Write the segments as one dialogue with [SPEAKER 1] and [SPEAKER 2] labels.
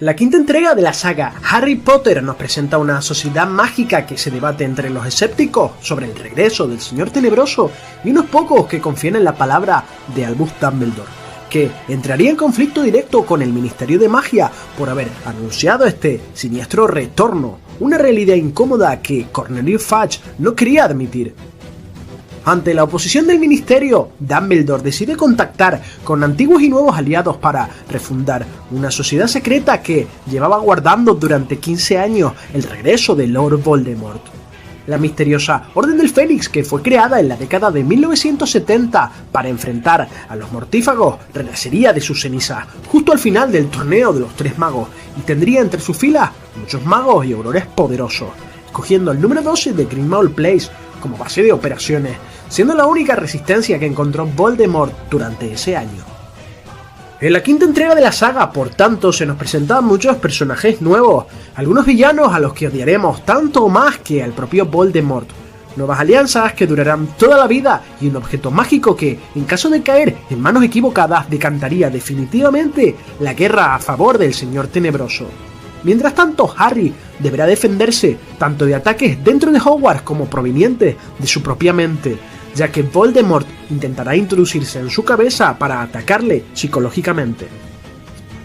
[SPEAKER 1] La quinta entrega de la saga Harry Potter nos presenta una sociedad mágica que se debate entre los escépticos sobre el regreso del Señor Tenebroso y unos pocos que confían en la palabra de Albus Dumbledore, que entraría en conflicto directo con el Ministerio de Magia por haber anunciado este siniestro retorno, una realidad incómoda que Cornelius Fudge no quería admitir. Ante la oposición del ministerio, Dumbledore decide contactar con antiguos y nuevos aliados para refundar una sociedad secreta que llevaba guardando durante 15 años el regreso de Lord Voldemort. La misteriosa Orden del Fénix, que fue creada en la década de 1970 para enfrentar a los mortífagos, renacería de sus cenizas justo al final del torneo de los Tres Magos y tendría entre sus filas muchos magos y aurores poderosos, escogiendo el número 12 de Grimmauld Place como base de operaciones, siendo la única resistencia que encontró Voldemort durante ese año. En la quinta entrega de la saga, por tanto, se nos presentan muchos personajes nuevos, algunos villanos a los que odiaremos tanto o más que al propio Voldemort, nuevas alianzas que durarán toda la vida y un objeto mágico que, en caso de caer en manos equivocadas, decantaría definitivamente la guerra a favor del Señor Tenebroso. Mientras tanto, Harry deberá defenderse tanto de ataques dentro de Hogwarts como provenientes de su propia mente, ya que Voldemort intentará introducirse en su cabeza para atacarle psicológicamente.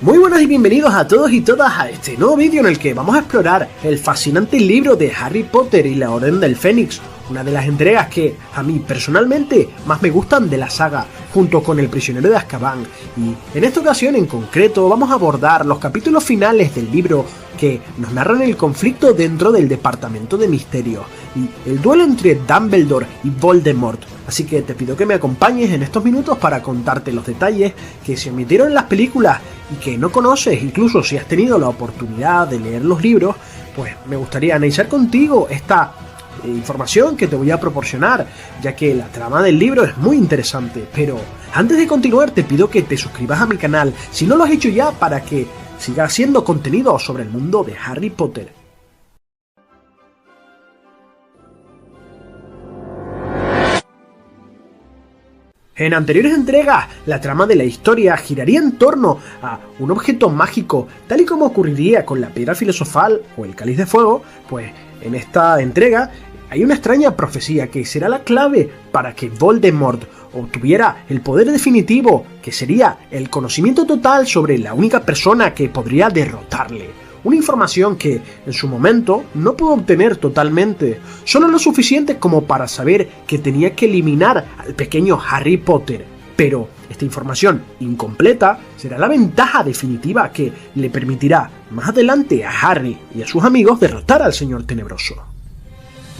[SPEAKER 1] Muy buenas y bienvenidos a todos y todas a este nuevo vídeo en el que vamos a explorar el fascinante libro de Harry Potter y la Orden del Fénix, una de las entregas que a mí personalmente más me gustan de la saga, junto con El prisionero de Azkaban, y en esta ocasión en concreto vamos a abordar los capítulos finales del libro que nos narran el conflicto dentro del Departamento de Misterio y el duelo entre Dumbledore y Voldemort, así que te pido que me acompañes en estos minutos para contarte los detalles que se omitieron en las películas y que no conoces, incluso si has tenido la oportunidad de leer los libros, pues me gustaría analizar contigo esta información que te voy a proporcionar, ya que la trama del libro es muy interesante. Pero antes de continuar te pido que te suscribas a mi canal si no lo has hecho ya, para que siga haciendo contenido sobre el mundo de Harry Potter. En anteriores entregas, la trama de la historia giraría en torno a un objeto mágico, tal y como ocurriría con la Piedra Filosofal o el Cáliz de Fuego. Pues en esta entrega hay una extraña profecía que será la clave para que Voldemort obtuviera el poder definitivo, que sería el conocimiento total sobre la única persona que podría derrotarle. Una información que en su momento no pudo obtener totalmente, solo lo suficiente como para saber que tenía que eliminar al pequeño Harry Potter. Pero esta información incompleta será la ventaja definitiva que le permitirá más adelante a Harry y a sus amigos derrotar al Señor Tenebroso.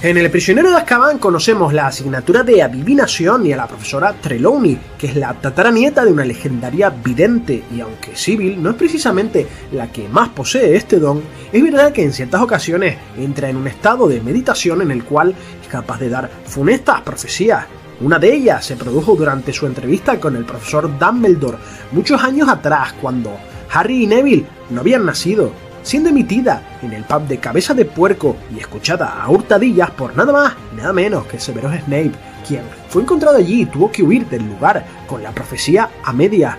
[SPEAKER 1] En El prisionero de Azkaban conocemos la asignatura de adivinación y a la profesora Trelawney, que es la tataranieta de una legendaria vidente, y aunque Sybil no es precisamente la que más posee este don, es verdad que en ciertas ocasiones entra en un estado de meditación en el cual es capaz de dar funestas profecías. Una de ellas se produjo durante su entrevista con el profesor Dumbledore muchos años atrás, cuando Harry y Neville no habían nacido, siendo emitida en el pub de Cabeza de Puerco y escuchada a hurtadillas por nada más y nada menos que Severus Snape, quien fue encontrado allí y tuvo que huir del lugar con la profecía a media,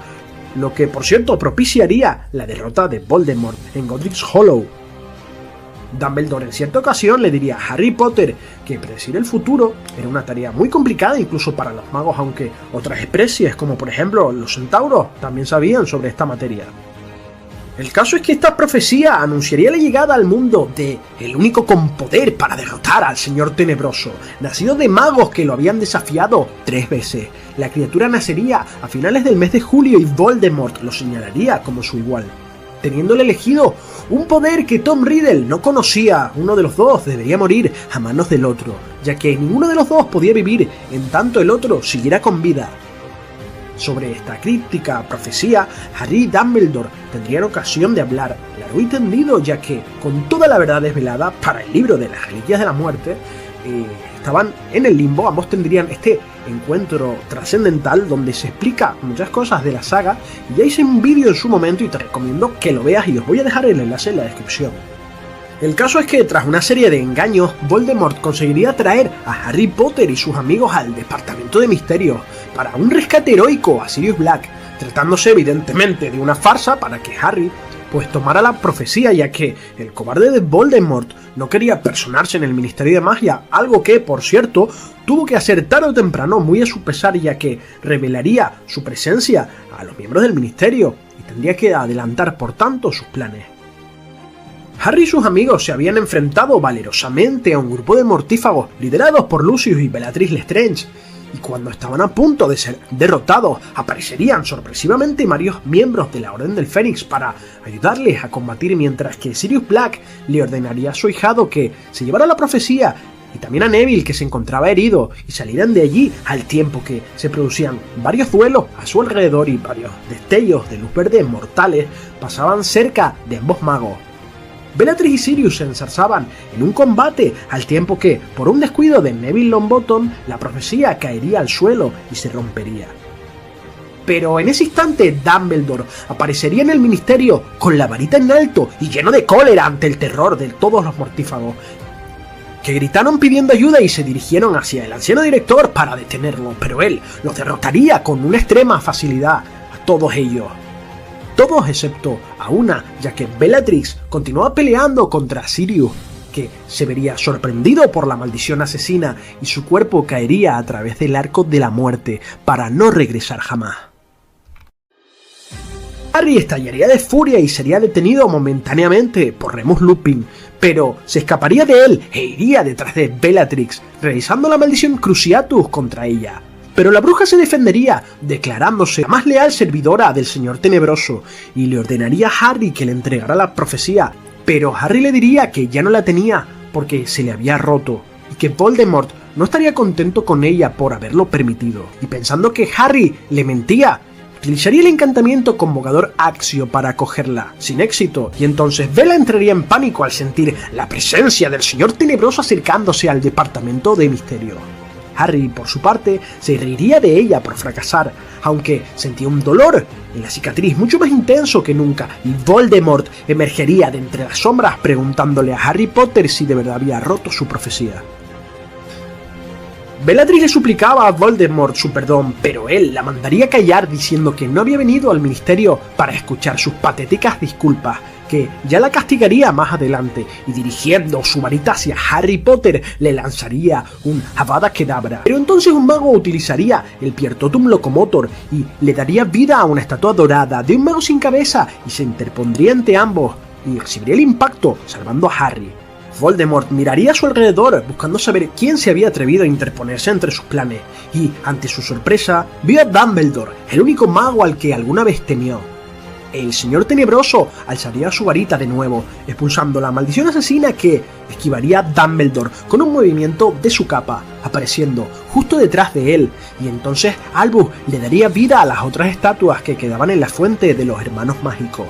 [SPEAKER 1] lo que por cierto propiciaría la derrota de Voldemort en Godric's Hollow. Dumbledore en cierta ocasión le diría a Harry Potter que predecir el futuro era una tarea muy complicada incluso para los magos, aunque otras especies como por ejemplo los centauros también sabían sobre esta materia. El caso es que esta profecía anunciaría la llegada al mundo de el único con poder para derrotar al Señor Tenebroso, nacido de magos que lo habían desafiado 3 veces. La criatura nacería a finales del mes de julio y Voldemort lo señalaría como su igual, teniéndole elegido un poder que Tom Riddle no conocía. Uno de los dos debería morir a manos del otro, ya que ninguno de los dos podía vivir en tanto el otro siguiera con vida. Sobre esta críptica profecía, Harry y Dumbledore tendrían ocasión de hablar largo y tendido, ya que con toda la verdad desvelada para el libro de las Reliquias de la Muerte, estaban en el limbo. Ambos tendrían este encuentro trascendental donde se explica muchas cosas de la saga, y ya hice un vídeo en su momento y te recomiendo que lo veas y os voy a dejar el enlace en la descripción. El caso es que tras una serie de engaños, Voldemort conseguiría traer a Harry Potter y sus amigos al Departamento de Misterio para un rescate heroico a Sirius Black, tratándose evidentemente de una farsa para que Harry pues tomara la profecía, ya que el cobarde de Voldemort no quería personarse en el Ministerio de Magia, algo que, por cierto, tuvo que hacer tarde o temprano muy a su pesar, ya que revelaría su presencia a los miembros del Ministerio y tendría que adelantar por tanto sus planes. Harry y sus amigos se habían enfrentado valerosamente a un grupo de mortífagos liderados por Lucius y Bellatrix Lestrange, y cuando estaban a punto de ser derrotados, aparecerían sorpresivamente varios miembros de la Orden del Fénix para ayudarles a combatir, mientras que Sirius Black le ordenaría a su ahijado que se llevara la profecía, y también a Neville, que se encontraba herido, y salieran de allí al tiempo que se producían varios duelos a su alrededor y varios destellos de luz verde mortales pasaban cerca de ambos magos. Bellatrix y Sirius se enzarzaban en un combate al tiempo que, por un descuido de Neville Longbottom, la profecía caería al suelo y se rompería. Pero en ese instante Dumbledore aparecería en el ministerio con la varita en alto y lleno de cólera ante el terror de todos los mortífagos, que gritaron pidiendo ayuda y se dirigieron hacia el anciano director para detenerlo, pero él los derrotaría con una extrema facilidad a todos ellos. Todos excepto a una, ya que Bellatrix continuaba peleando contra Sirius, que se vería sorprendido por la maldición asesina y su cuerpo caería a través del arco de la muerte para no regresar jamás. Harry estallaría de furia y sería detenido momentáneamente por Remus Lupin, pero se escaparía de él e iría detrás de Bellatrix, realizando la maldición Cruciatus contra ella. Pero la bruja se defendería, declarándose la más leal servidora del Señor Tenebroso, y le ordenaría a Harry que le entregara la profecía, pero Harry le diría que ya no la tenía porque se le había roto, y que Voldemort no estaría contento con ella por haberlo permitido, y pensando que Harry le mentía, utilizaría el encantamiento convocador Accio para cogerla, sin éxito, y entonces Bella entraría en pánico al sentir la presencia del Señor Tenebroso acercándose al departamento de misterio. Harry, por su parte, se reiría de ella por fracasar, aunque sentía un dolor en la cicatriz mucho más intenso que nunca, y Voldemort emergería de entre las sombras preguntándole a Harry Potter si de verdad había roto su profecía. Bellatrix le suplicaba a Voldemort su perdón, pero él la mandaría callar diciendo que no había venido al ministerio para escuchar sus patéticas disculpas, que ya la castigaría más adelante, y dirigiendo su varita hacia Harry Potter le lanzaría un Avada Kedavra. Pero entonces un mago utilizaría el Piertotum Locomotor y le daría vida a una estatua dorada de un mago sin cabeza y se interpondría entre ambos y recibiría el impacto, salvando a Harry. Voldemort miraría a su alrededor buscando saber quién se había atrevido a interponerse entre sus planes, y ante su sorpresa vio a Dumbledore, el único mago al que alguna vez temió. El Señor Tenebroso alzaría su varita de nuevo, expulsando la maldición asesina que esquivaría a Dumbledore con un movimiento de su capa, apareciendo justo detrás de él, y entonces Albus le daría vida a las otras estatuas que quedaban en la fuente de los hermanos mágicos.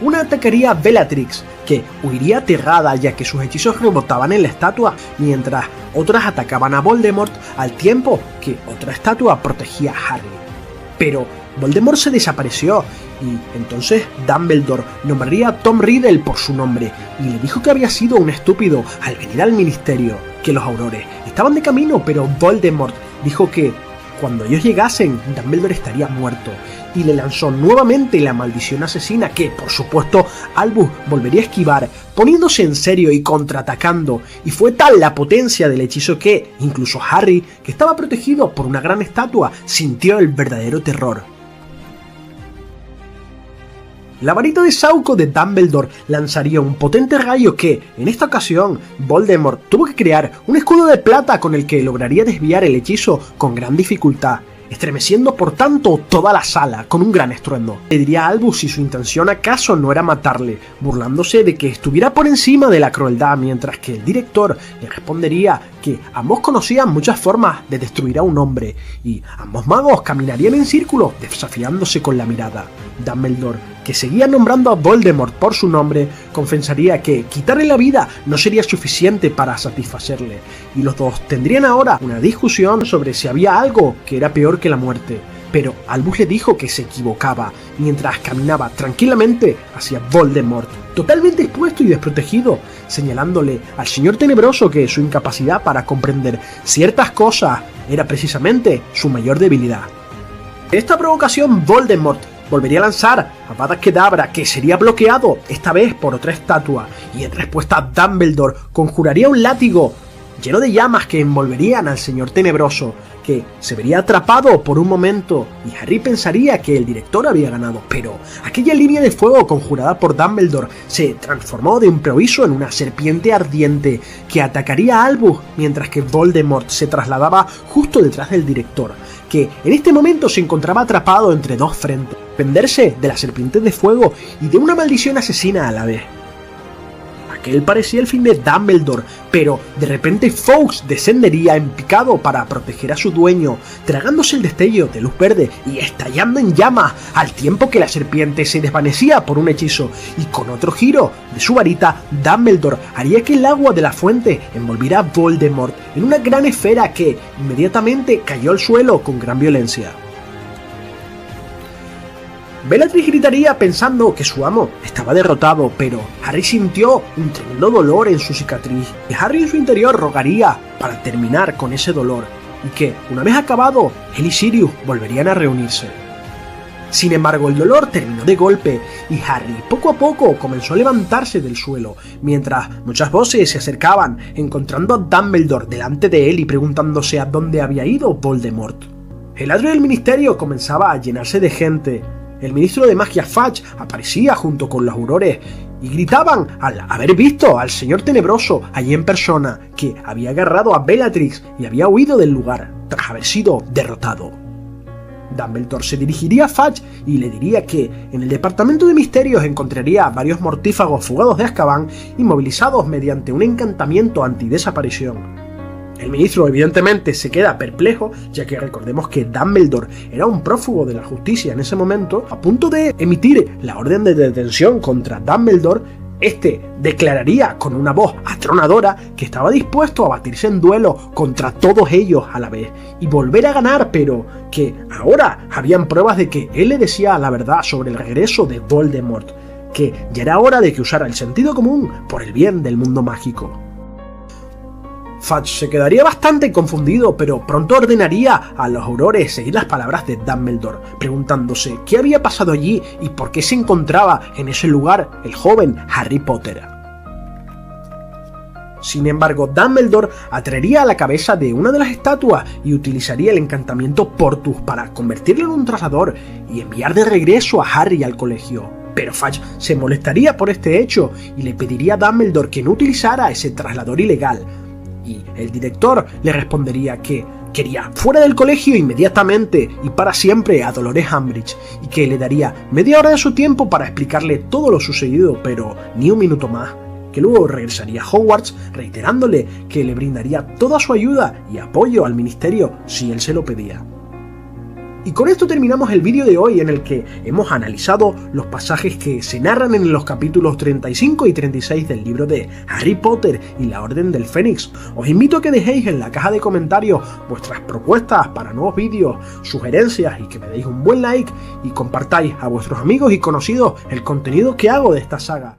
[SPEAKER 1] Una atacaría a Bellatrix, que huiría aterrada ya que sus hechizos rebotaban en la estatua, mientras otras atacaban a Voldemort al tiempo que otra estatua protegía a Harry. Pero Voldemort se desapareció, y entonces Dumbledore nombraría a Tom Riddle por su nombre y le dijo que había sido un estúpido al venir al ministerio, que los aurores estaban de camino, pero Voldemort dijo que cuando ellos llegasen Dumbledore estaría muerto, y le lanzó nuevamente la maldición asesina que, por supuesto, Albus volvería a esquivar, poniéndose en serio y contraatacando, y fue tal la potencia del hechizo que, incluso Harry, que estaba protegido por una gran estatua, sintió el verdadero terror. La varita de Sauco de Dumbledore lanzaría un potente rayo que, en esta ocasión, Voldemort tuvo que crear un escudo de plata con el que lograría desviar el hechizo con gran dificultad, estremeciendo por tanto toda la sala con un gran estruendo. Le diría a Albus si su intención acaso no era matarle, burlándose de que estuviera por encima de la crueldad, mientras que el director le respondería que ambos conocían muchas formas de destruir a un hombre, y ambos magos caminarían en círculo desafiándose con la mirada. Dumbledore, que seguía nombrando a Voldemort por su nombre, confesaría que quitarle la vida no sería suficiente para satisfacerle, y los dos tendrían ahora una discusión sobre si había algo que era peor que la muerte. Pero Albus le dijo que se equivocaba, mientras caminaba tranquilamente hacia Voldemort, totalmente expuesto y desprotegido, señalándole al Señor Tenebroso que su incapacidad para comprender ciertas cosas era precisamente su mayor debilidad. En esta provocación Voldemort volvería a lanzar Avada Kedavra, que sería bloqueado, esta vez por otra estatua, y en respuesta Dumbledore conjuraría un látigo lleno de llamas que envolverían al Señor Tenebroso, que se vería atrapado por un momento, y Harry pensaría que el director había ganado, pero aquella línea de fuego conjurada por Dumbledore se transformó de improviso en una serpiente ardiente que atacaría a Albus, mientras que Voldemort se trasladaba justo detrás del director, que en este momento se encontraba atrapado entre dos frentes, defenderse de la serpiente de fuego y de una maldición asesina a la vez. Aquel parecía el fin de Dumbledore, pero de repente Fawkes descendería en picado para proteger a su dueño, tragándose el destello de luz verde y estallando en llamas, al tiempo que la serpiente se desvanecía por un hechizo, y con otro giro de su varita, Dumbledore haría que el agua de la fuente envolviera a Voldemort en una gran esfera que inmediatamente cayó al suelo con gran violencia. Bellatrix gritaría pensando que su amo estaba derrotado, pero Harry sintió un tremendo dolor en su cicatriz, y Harry en su interior rogaría para terminar con ese dolor, y que, una vez acabado, él y Sirius volverían a reunirse. Sin embargo, el dolor terminó de golpe, y Harry poco a poco comenzó a levantarse del suelo, mientras muchas voces se acercaban, encontrando a Dumbledore delante de él y preguntándose a dónde había ido Voldemort. El atrio del ministerio comenzaba a llenarse de gente. El ministro de magia Fudge aparecía junto con los aurores y gritaban al haber visto al señor Tenebroso allí en persona, que había agarrado a Bellatrix y había huido del lugar tras haber sido derrotado. Dumbledore se dirigiría a Fudge y le diría que en el departamento de misterios encontraría varios mortífagos fugados de Azkaban inmovilizados mediante un encantamiento antidesaparición. El ministro evidentemente se queda perplejo, ya que recordemos que Dumbledore era un prófugo de la justicia en ese momento, a punto de emitir la orden de detención contra Dumbledore. Este declararía con una voz atronadora que estaba dispuesto a batirse en duelo contra todos ellos a la vez y volver a ganar, pero que ahora habían pruebas de que él le decía la verdad sobre el regreso de Voldemort, que ya era hora de que usara el sentido común por el bien del mundo mágico. Fudge se quedaría bastante confundido, pero pronto ordenaría a los aurores seguir las palabras de Dumbledore, preguntándose qué había pasado allí y por qué se encontraba en ese lugar el joven Harry Potter. Sin embargo, Dumbledore atraería a la cabeza de una de las estatuas y utilizaría el encantamiento Portus para convertirlo en un trazador y enviar de regreso a Harry al colegio. Pero Fudge se molestaría por este hecho y le pediría a Dumbledore que no utilizara ese traslador ilegal. Y el director le respondería que quería fuera del colegio inmediatamente y para siempre a Dolores Umbridge, y que le daría media hora de su tiempo para explicarle todo lo sucedido, pero ni un minuto más, que luego regresaría a Hogwarts reiterándole que le brindaría toda su ayuda y apoyo al ministerio si él se lo pedía. Y con esto terminamos el vídeo de hoy, en el que hemos analizado los pasajes que se narran en los capítulos 35 y 36 del libro de Harry Potter y la Orden del Fénix. Os invito a que dejéis en la caja de comentarios vuestras propuestas para nuevos vídeos, sugerencias, y que me deis un buen like y compartáis a vuestros amigos y conocidos el contenido que hago de esta saga.